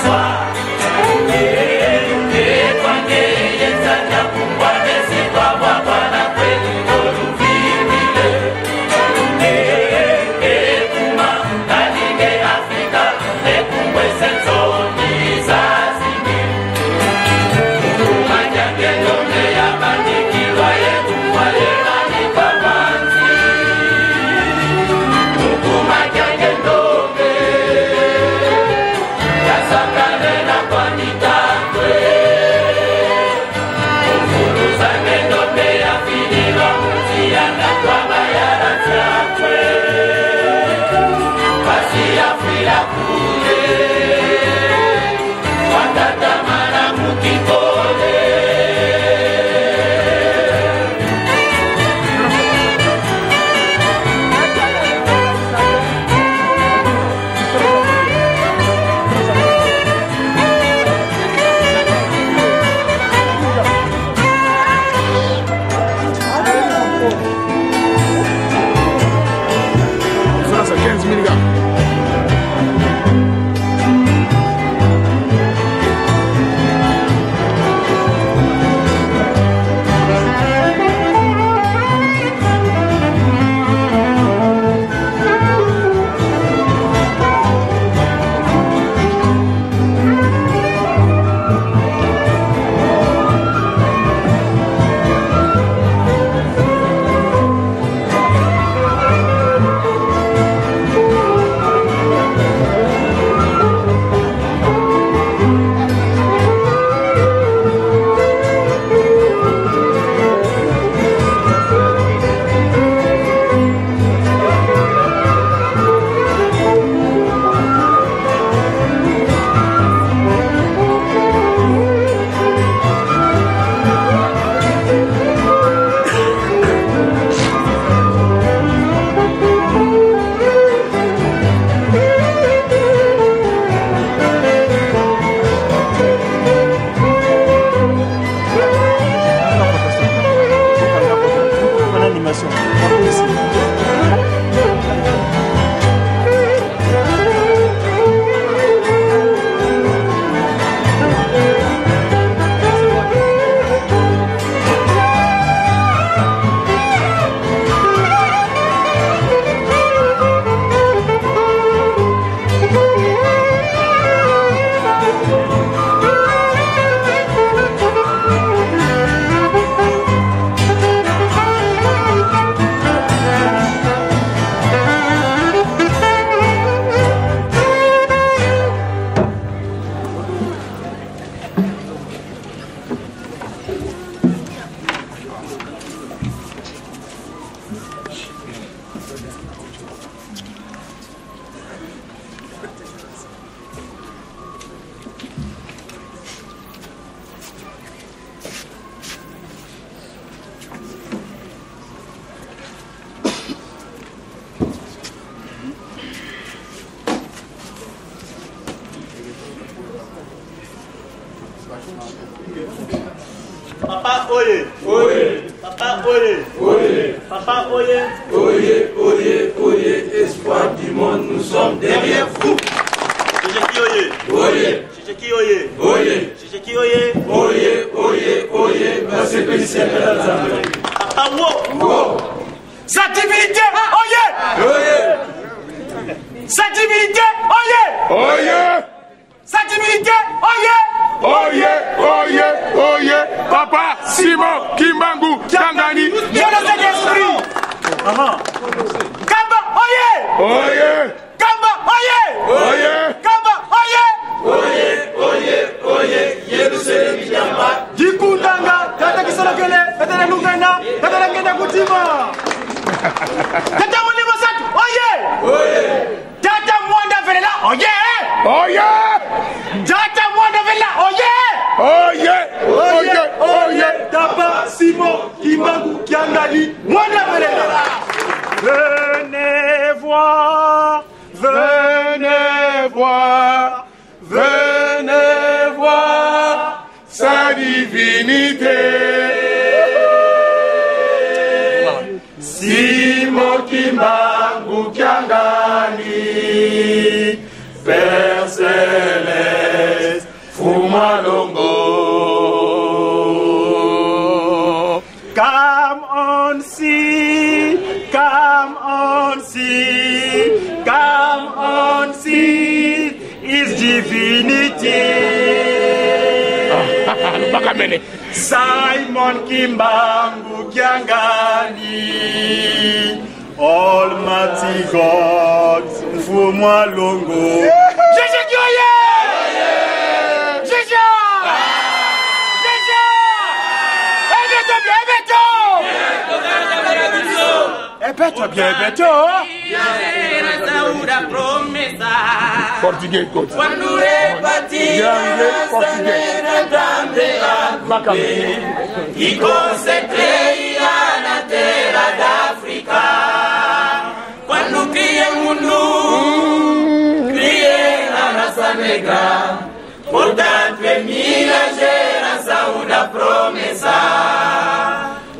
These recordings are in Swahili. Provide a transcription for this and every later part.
Soir Papa oye. Oye. Papa oye. Oye. Papa oye. Oye, oye, oye, espoir du monde, nous sommes derrière vous. Chijeki oye. Oye. Chijeki oye. Oye. Chijeki oye. Oye, oye, oye, merci Christian Kalazambe. Papa wo. Wow. Sensibilité, oye. Oye. Sensibilité, oye. Oye. Sensibilité, oye. Oye, oye, oye, Papa Simon Kimbangu Tangani. Jeunesse d'esprit. Kamba, oye. Oye, Kamba, oye. oye, Kamba, oye. Oye, oye, oye, Yerusalem Yamba. Jikundanga, tata kisolokele, tata lungana, tata ngenda kutima. Tata mulimo satu, oye. Oye. Tata mwanda velela, oye. oye, Tata mwanda velela, oye. oye, oye, oye. Tapa Simon Kimbangu Kiangali, mwanda velela. Venez voir, Venez voir, venez voir sa divinité. Simon Kimbangu Kiangali, Père Céleste, Fuma Longo. come on see, come on see, come on see His divinity. Simon Kimbangu Kiangali, Almighty God, Fuma Longo. Jésus Kioye! Jésus! Jésus! Ébête-toi bien, ébête-toi! Portugais, coach. Quando repartirà i concentrei na terra d'Africa. Quando cria mundo, cria a raça negra. Portanto, é minha geração da promessa.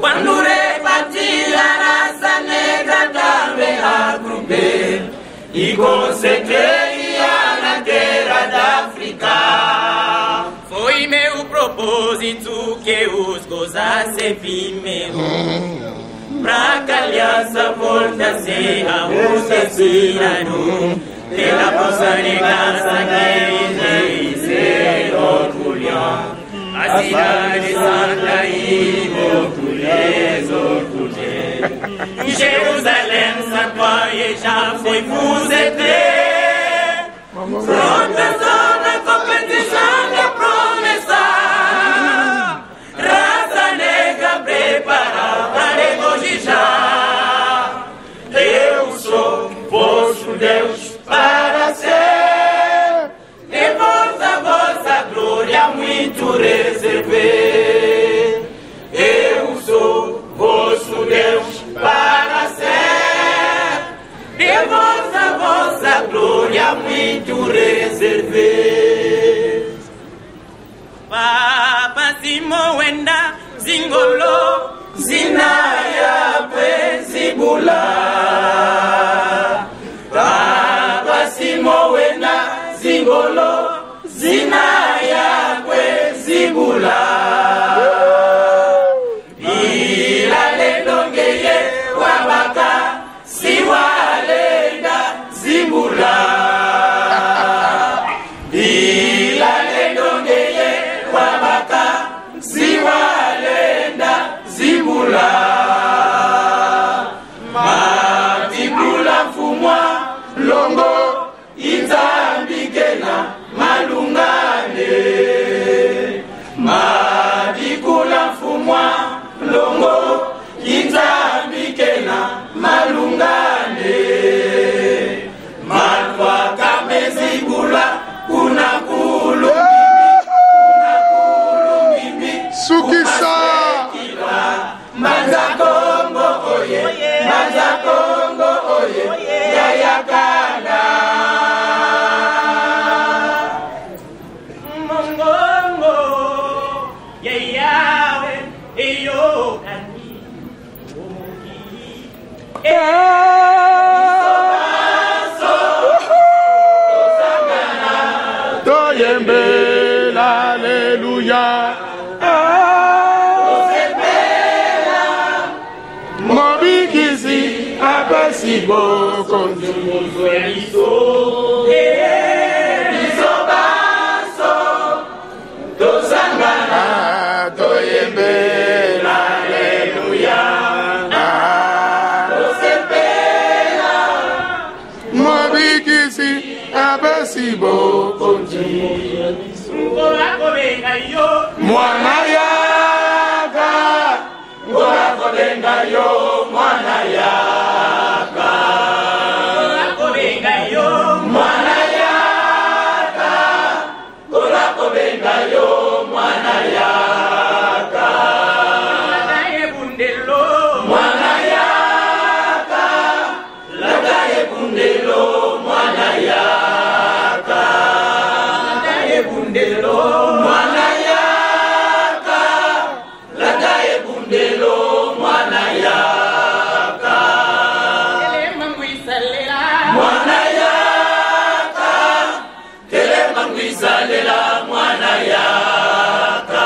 Quando repartir a raça negra também a grupê e concentrei na terra d'África. Foi meu propósito que os gozasse primeiro, pra que a aliança voltasse a acontecer pela nossa negança que ser orgulho. A cidade santa e orgulhês. Jerusalém, Sampaio já foi fuzetré. Proteção na competição da promessa. Raça negra preparada para regozjar. Eu sou vosso Deus para ser. De vossa glória muito reservei. Eu sou vosso Deus para ser. De vossa glória muito reservei. Papa Simoenda Zingolo Zinaya Pezibula. Papa Simoenda Zingolo Zinaya Pezibula. Ila lendongeye wabaka siwalenda Zibula. Ila lendongeye wabaka siwalenda Zibula. Matibula fumwa longo Izambikena malungane. toyembe, alléluia. Mobikisi, abasibo, konzuzo ya iso. Isobaso, tosangana, toyembe, alléluia. Mobikisi, abasibo, konzuzo ya iso. Mwana yaga, Gola kobenga yo, mwana yaka. Gola kobenga yo, mwana yaka. Gola kobenga yo, mwana yaka. Lagaye bundelo, mwana yaka. Lagaye bundelo, mwana yaka. Lagaye bundelo, mwana yaka. Lagaye bundelo, mwana yaka. Telema ngwisalela, mwana yaka. Telema ngwisalela, mwana yaka.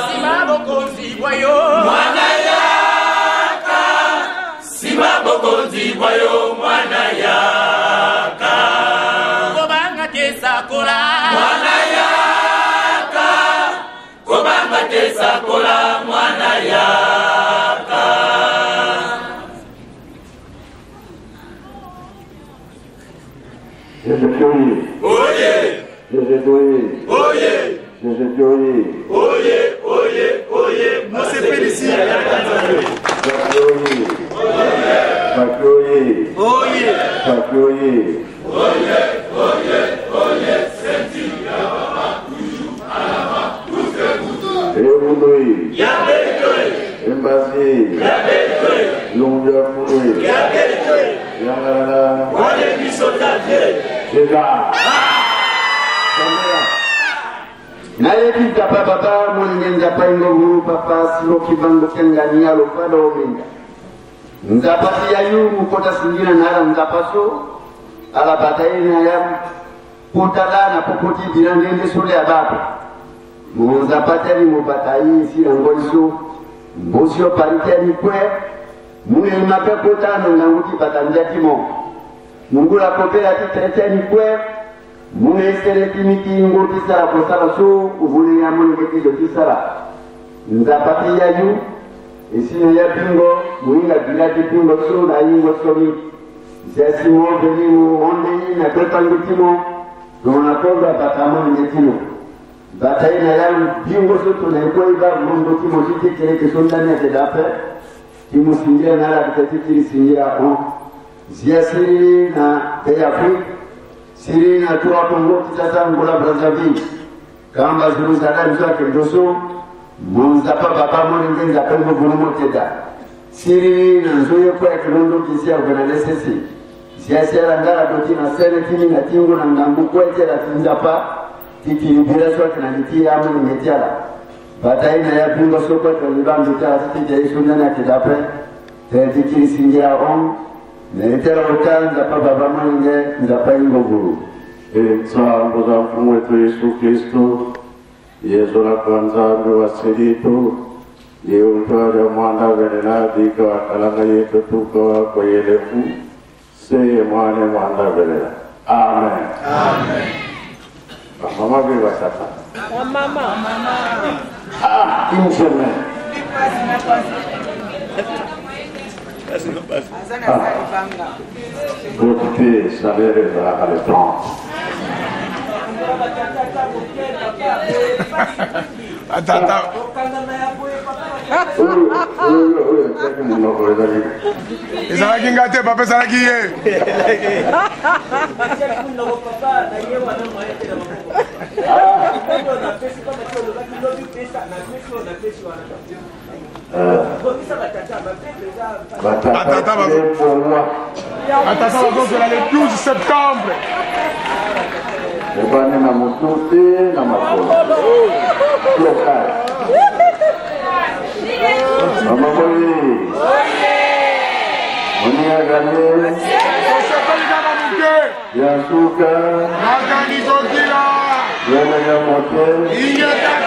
Simaboko nzibwayo, mwana yaka. Simaboko nzibwayo, mwana yaka. Kobanga tesakola, mwana yaka. Kobanga tesakola, mwana yaka. Oye. Oye. Oye. Oye. Mose Pelisi. Naye kitapa papa mwenye paingo papa silo kibango kengani alo pado minga. Nzapati ya yu mukota singina nara nzapaso ala bataina ya potala na popoti birangende sole abapo. Nzapati ni mubatai si ngoliso mbosio paritani kwe mune mape kota nanguti batandia timo. Mungula kopera titretani kwe mune sere timiti ngoti sara posara so uvule ya mune ketijo tisara. Nzapati ya yu isine ya bingo muinga bilati bingo so na ingo somi jasimo venimu onde na totangutimo dona konga batamo ngetino bataina ya bingo so to na iko iba mundo timo jike kile kisondani ya tedape timu singira na la bitati singira on ziasiri na teyafu siri na tuwa kongo kitata ngola Brazzaville kamba zuru sada mzake ndoso Munzapa baba mwenye nza pengo gunumo teda. Siri na nzoyo kwa kilondo kisia uganalesesi. Siasera ngara doti na sere tini na tingo na ngambu kwa tela tinzapa. Tikilibira swa kina nitia amu nimetiala. Batai na ya pingo soko kwa libangu tala titi jaisu nana kidape. Tikili singira on. Netela uta nzapa baba mwenye nza pengo guru. Sawa mboza mfumu wetu Yesu Kristo. Yesu la kwanza ndo wasilitu ye utoa mwanda venena dika wakalanga yetu tuko kwa yelefu se mwane mwanda venena. Amen. Amen. Mama viva sasa. Mama. Inseme. Votre fils s'avère à l'étrange. Atata. Ezala kinga te papa ezala kiye. Atata va le 12 septembre. Ebane na mututi na makolo. Lokal. Mama boy. Onia gane. Ose kolika na muke. Yasuka. Magani kokila. yote